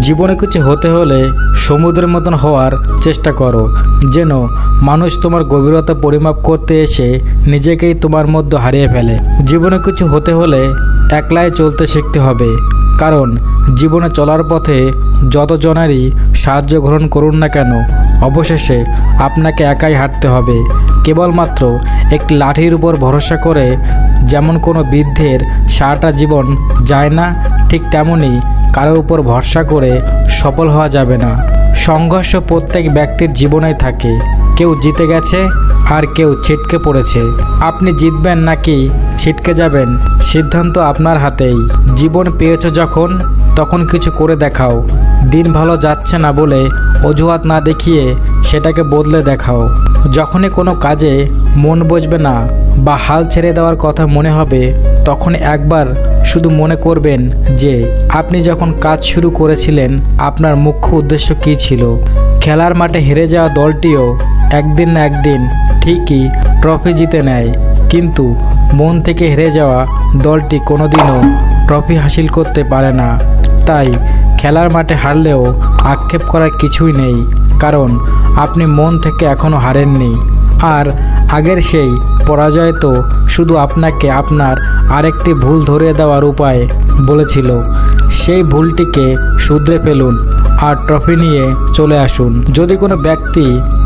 জীবনে কিছু হতে হলে সমুদ্রের মতন হওয়ার চেষ্টা করো, যেন মানুষ তোমার গভীরতা পরিমাপ করতে এসে নিজেকেই তোমার মধ্যে হারিয়ে ফেলে। জীবনে কিছু হতে হলে একলাই চলতে শিখতে হবে, কারণ জীবনে চলার পথে যতজনেরই সাহায্য গ্রহণ করুন না কেন, অবশেষে আপনাকে একাই হাঁটতে হবে। কেবলমাত্র একটি লাঠির উপর ভরসা করে যেমন কোনো বৃদ্ধের সারাটা জীবন যায় না, ঠিক তেমনই কারোর উপর ভরসা করে সফল হওয়া যাবে না। সংঘর্ষ প্রত্যেক ব্যক্তির জীবনেই থাকে, কেউ জিতে গেছে আর কেউ ছিটকে পড়েছে। আপনি জিতবেন নাকি ছিটকে যাবেন, সিদ্ধান্ত আপনার হাতেই। জীবন পেয়েছ যখন, তখন কিছু করে দেখাও। দিন ভালো যাচ্ছে না বলে অজুহাত না দেখিয়ে সেটাকে বদলে দেখাও। যখনই কোনো কাজে মন বসবে না বা হাল ছেড়ে দেওয়ার কথা মনে হবে, তখন একবার শুধু মনে করবেন যে আপনি যখন কাজ শুরু করেছিলেন আপনার মুখ্য উদ্দেশ্য কী ছিল। খেলার মাঠে হেরে যাওয়া দলটিও একদিন না একদিন ঠিকই ট্রফি জিতে নেয়, কিন্তু মন থেকে হেরে যাওয়া দলটি কোনোদিনও ট্রফি হাসিল করতে পারে না। তাই খেলার মাঠে হারলেও আক্ষেপ করার কিছুই নেই, কারণ আপনি মন থেকে এখনও হারেননি। আর আগের সেই পরাজয় তো শুধু আপনাকে আপনার আরেকটি ভুল ধরিয়ে দেওয়ার উপায় বলেছিল। সেই ভুলটিকে শুধরে ফেলুন আর ট্রফি নিয়ে চলে আসুন। যদি কোনো ব্যক্তি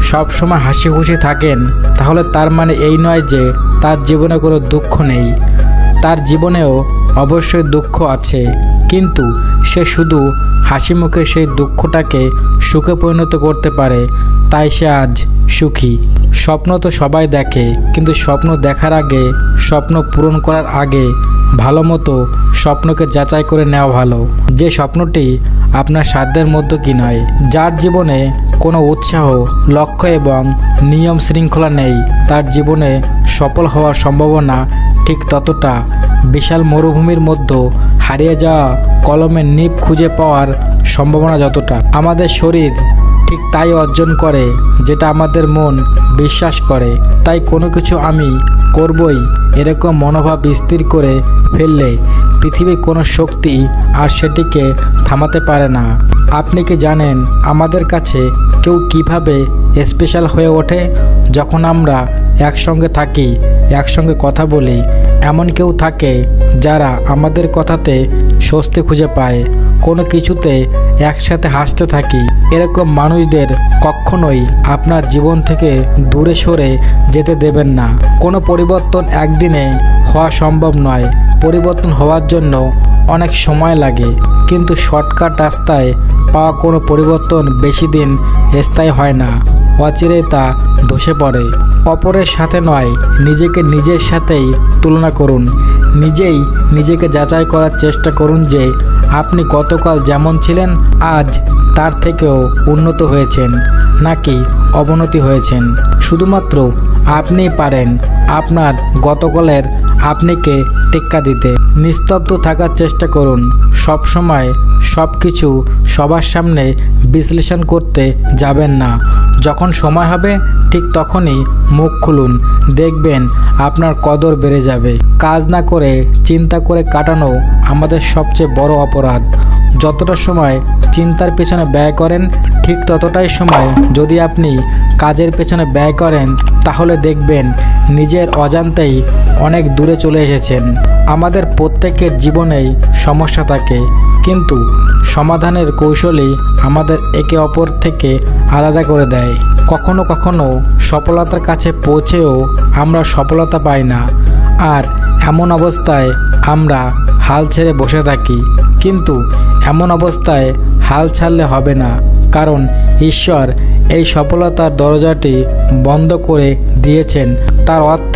সবসময় হাসি খুশি থাকেন, তাহলে তার মানে এই নয় যে তার জীবনে কোনো দুঃখ নেই। তার জীবনেও অবশ্যই দুঃখ আছে, কিন্তু সে শুধু হাসি মুখে সেই দুঃখটাকে সুখে পরিণত করতে পারে, তাই সে আজ সুখী। স্বপ্ন তো সবাই দেখে, কিন্তু স্বপ্ন দেখার আগে, স্বপ্ন পূরণ করার আগে ভালো মতো স্বপ্নকে যাচাই করে নেওয়া ভালো, যে স্বপ্নটি আপনার সাধ্যের মধ্যে কি নয়। যার জীবনে কোনো উৎসাহ, লক্ষ্য এবং নিয়ম শৃঙ্খলা নেই, তার জীবনে সফল হওয়ার সম্ভাবনা ঠিক ততটা। বিশাল মরুভূমির মধ্যে হারিয়ে যাওয়া কলমের নিব খুঁজে পাওয়ার সম্ভাবনা যতটা। আমাদের শরীর ঠিক তাই অর্জন করে যেটা আমাদের মন বিশ্বাস করে। তাই কোনো কিছু আমি করবই এরকম মনোভাব স্থির করে ফেললে পৃথিবীর কোনো শক্তি আর সেটিকে থামাতে পারে না। আপনি কি জানেন আমাদের কাছে কেউ কিভাবে স্পেশাল হয়ে ওঠে? যখন আমরা একসঙ্গে থাকি, একসঙ্গে কথা বলি। এমন কেউ থাকে যারা আমাদের কথাতে স্বস্তি খুঁজে পায়, কোনো কিছুতে একসাথে হাসতে থাকি। এরকম মানুষদের কখনোই আপনার জীবন থেকে দূরে সরে যেতে দেবেন না। কোনো পরিবর্তন একদিনে হওয়া সম্ভব নয়। পরিবর্তন হওয়ার জন্য অনেক সময় লাগে, কিন্তু শর্টকাট রাস্তায় পাওয়া কোনো পরিবর্তন বেশি দিন স্থায়ী হয় না, অচিরেই তা ধসে পড়ে। অপরের সাথে নয়, নিজেকে নিজের সাথেই তুলনা করুন। নিজেই নিজেকে যাচাই করার চেষ্টা করুন যে আপনি গতকাল যেমন ছিলেন আজ তার থেকেও উন্নত হয়েছেন নাকি অবনতি হয়েছেন। শুধুমাত্র আপনিই পারেন আপনার গতকালের আপনিকে টেক্কা দিতে। নিস্তব্ধ থাকার চেষ্টা করুন। সব সময় সব কিছু সবার সামনে বিশ্লেষণ করতে যাবেন না। যখন সময় হবে ঠিক তখনই মুখ খুলুন, দেখবেন আপনার কদর বেড়ে যাবে। কাজ না করে চিন্তা করে কাটানো আমাদের সবচেয়ে বড় অপরাধ। যতটা সময় চিন্তার পেছনে ব্যয় করেন, ঠিক ততটাই সময় যদি আপনি কাজের পেছনে ব্যয় করেন, তাহলে দেখবেন নিজের অজান্তেই অনেক দূরে চলে এসেছেন। আমাদের প্রত্যেকের জীবনেই সমস্যা থাকে, কিন্তু সমাধানের কৌশলই আমাদের একে অপর থেকে আলাদা করে দেয়। কখনো কখনো সফলতার কাছে পৌঁছেও আমরা সফলতা পাই না, আর এমন অবস্থায় আমরা হাল ছেড়ে বসে থাকি। কিন্তু এমন অবস্থায় হাল ছাড়লে হবে না, কারণ ঈশ্বর এই সফলতার দরজাটি বন্ধ করে দিয়েছেন। তার অর্থ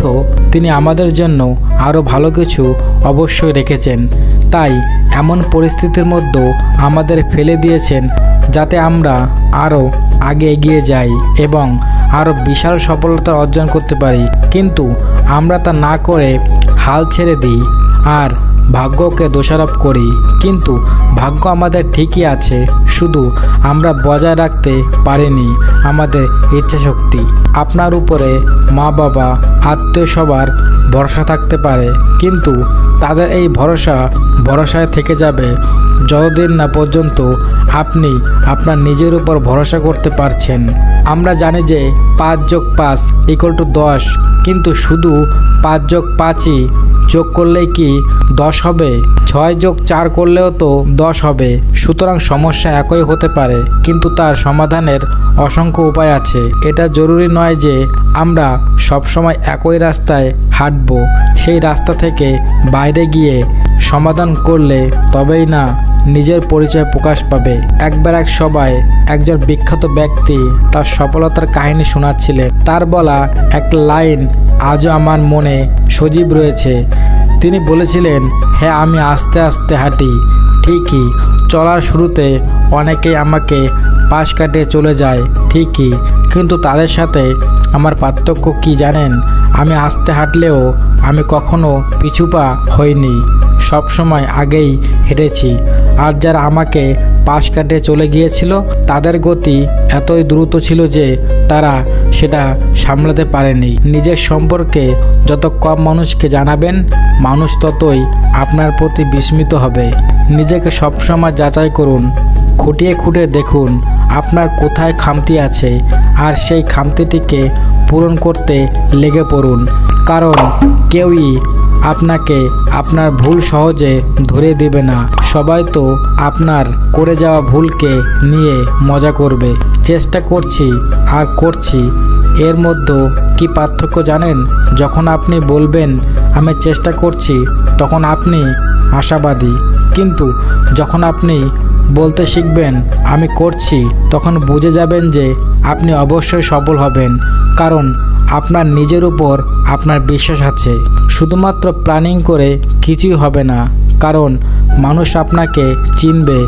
তিনি আমাদের জন্য আরও ভালো কিছু অবশ্যই রেখেছেন। তাই এমন পরিস্থিতির মধ্যে আমাদের ফেলে দিয়েছেন যাতে আমরা আরও আগে এগিয়ে যাই এবং আরও বিশাল সফলতা অর্জন করতে পারি। কিন্তু আমরা তা না করে হাল ছেড়ে দিই আর ভাগ্যকে দোষারোপ করি, কিন্তু ভাগ্য আমাদের ঠিকই আছে, শুধু আমরা বজায় রাখতে পারিনি আমাদের ইচ্ছাশক্তি। আপনার উপরে মা বাবা, আত্মীয় সবার ভরসা থাকতে পারে, কিন্তু তাদের এই ভরসায় থেকে যাবে যতদিন না পর্যন্ত আপনি আপনার নিজের উপর ভরসা করতে পারছেন। আমরা জানি যে 5+5 = 10, কিন্তু শুধু 5+5ই যোগ করলেই কি 10 হবে? 6+4 করলেও তো 10 হবে। সুতরাং সমস্যা একই হতে পারে, কিন্তু তার সমাধানের অসংখ্য উপায় আছে। এটা জরুরি নয় যে আমরা সবসময় একই রাস্তায় হাঁটব। সেই রাস্তা থেকে বাইরে গিয়ে সমাধান করলে তবেই না নিজের পরিচয় প্রকাশ পাবে। একবার এক সভায় একজন বিখ্যাত ব্যক্তি তার সফলতার কাহিনী শোনাচ্ছিলেন। তার বলা একটা লাইন আজও আমার মনে সজীব রয়েছে। তিনি বলেছিলেন, হ্যাঁ, আমি আস্তে আস্তে হাঁটি ঠিকই, চলার শুরুতে অনেকেই আমাকে পাশ কাটিয়ে চলে যায় ঠিকই, কিন্তু তাদের সাথে আমার পার্থক্য কি জানেন? আমি আস্তে হাঁটলেও আমি কখনো পিছুপা হইনি, সবসময় আগেই হেঁটেছি। আর যারা আমাকে পাশ কাটিয়ে চলে গিয়েছিল তাদের গতি এতই দ্রুত ছিল যে তারা সেটা সামলাতে পারেনি। নিজের সম্পর্কে যত কম মানুষকে জানাবেন, মানুষ ততই আপনার প্রতি বিস্মিত হবে। নিজেকে সবসময় যাচাই করুন, খুঁটিয়ে খুঁটিয়ে দেখুন আপনার কোথায় খামতি আছে, আর সেই খামতিটিকে পূরণ করতে লেগে পড়ুন। কারণ কেউই আপনাকে আপনার ভুল সহজে ধরে দেবে না। সবাই তো আপনার করে যাওয়া ভুলকে নিয়ে মজা করবে। চেষ্টা করছি আর করছি, এর মধ্যে কি পার্থক্য জানেন? যখন আপনি বলবেন আমি চেষ্টা করছি, তখন আপনি আশাবাদী, কিন্তু যখন আপনি বলতে শিখবেন আমি করছি, তখন বুঝে যাবেন যে আপনি অবশ্যই সফল হবেন। কারণ আপনার নিজের উপর আপনার বিশ্বাস আছে। শুধুমাত্র প্ল্যানিং করে কিছুই হবে না, কারণ মানুষ আপনাকে চিনবে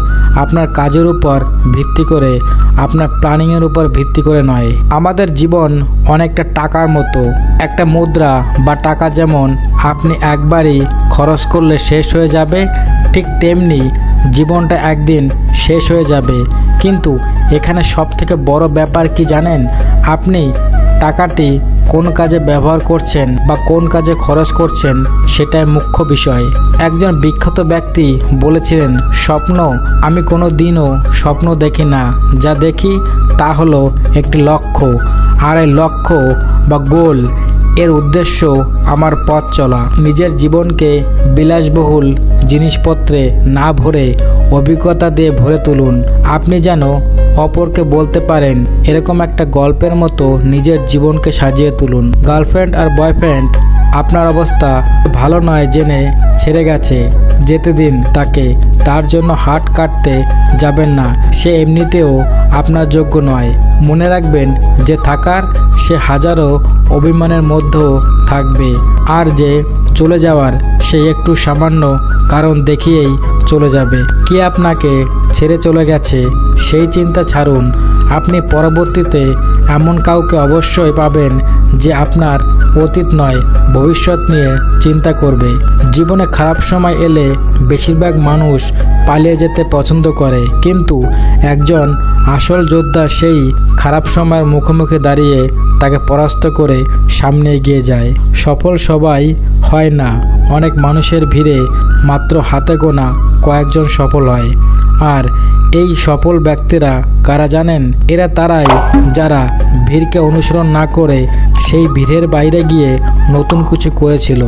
আপনার কাজের উপর ভিত্তি করে, আপনার প্ল্যানিংয়ের উপর ভিত্তি করে নয়। আমাদের জীবন অনেকটা টাকার মতো। একটা মুদ্রা বা টাকা যেমন আপনি একবারই খরচ করলে শেষ হয়ে যাবে, ঠিক তেমনি জীবনটা একদিন শেষ হয়ে যাবে। কিন্তু এখানে সবথেকে বড় ব্যাপার কি জানেন? আপনি টাকাটি কোন কাজে ব্যবহার করছেন বা কোন কাজে খরচ করছেন, সেটাই মুখ্য বিষয়। একজন বিখ্যাত ব্যক্তি বলেছিলেন, স্বপ্ন, আমি কোনো দিনও স্বপ্ন দেখি না, যা দেখি তা হলো একটি লক্ষ্য, আর এই লক্ষ্য বা গোল এর উদ্দেশ্য আমার পথ চলা। নিজের জীবনকে বিলাসবহুল জিনিসপত্রে না ভরে অভিজ্ঞতা দিয়ে ভরে তুলুন। আপনি যেন অপরকে বলতে পারেন, এরকম একটা গল্পের মতো নিজের জীবনকে সাজিয়ে তুলুন। গার্লফ্রেন্ড আর বয়ফ্রেন্ড আপনার অবস্থা ভালো নয় জেনে ছেড়ে গেছে, যেতে দিন তাকে। তার জন্য হাত কাটতে যাবেন না, সে এমনিতেও আপনার যোগ্য নয়। মনে রাখবেন, যে থাকার সে হাজারো অভিমানের মধ্যেও থাকবে, আর যে চলে যাওয়ার সে একটু সামান্য কারণ দেখিয়েই চলে যাবে। কে আপনাকে ছেড়ে চলে গেছে সেই চিন্তা ছাড়ুন। আপনি পরবর্তীতে এমন কাউকে অবশ্যই পাবেন যে আপনার অতীত নয়, ভবিষ্যৎ নিয়ে চিন্তা করবে। জীবনে খারাপ সময় এলে বেশিরভাগ মানুষ পালিয়ে যেতে পছন্দ করে, কিন্তু একজন আসল যোদ্ধা সেই খারাপ সময়ের মুখোমুখি দাঁড়িয়ে তাকে পরাস্ত করে সামনে এগিয়ে যায়। সফল সবাই হয় না, অনেক মানুষের ভিড়ে মাত্র হাতে গোনা কয়েকজন সফল হয়। আর এই সফল ব্যক্তিরা কারা জানেন? এরা তারাই যারা ভিড়কে অনুসরণ না করে সেই ভিড়ের বাইরে গিয়ে নতুন কিছু করেছিল।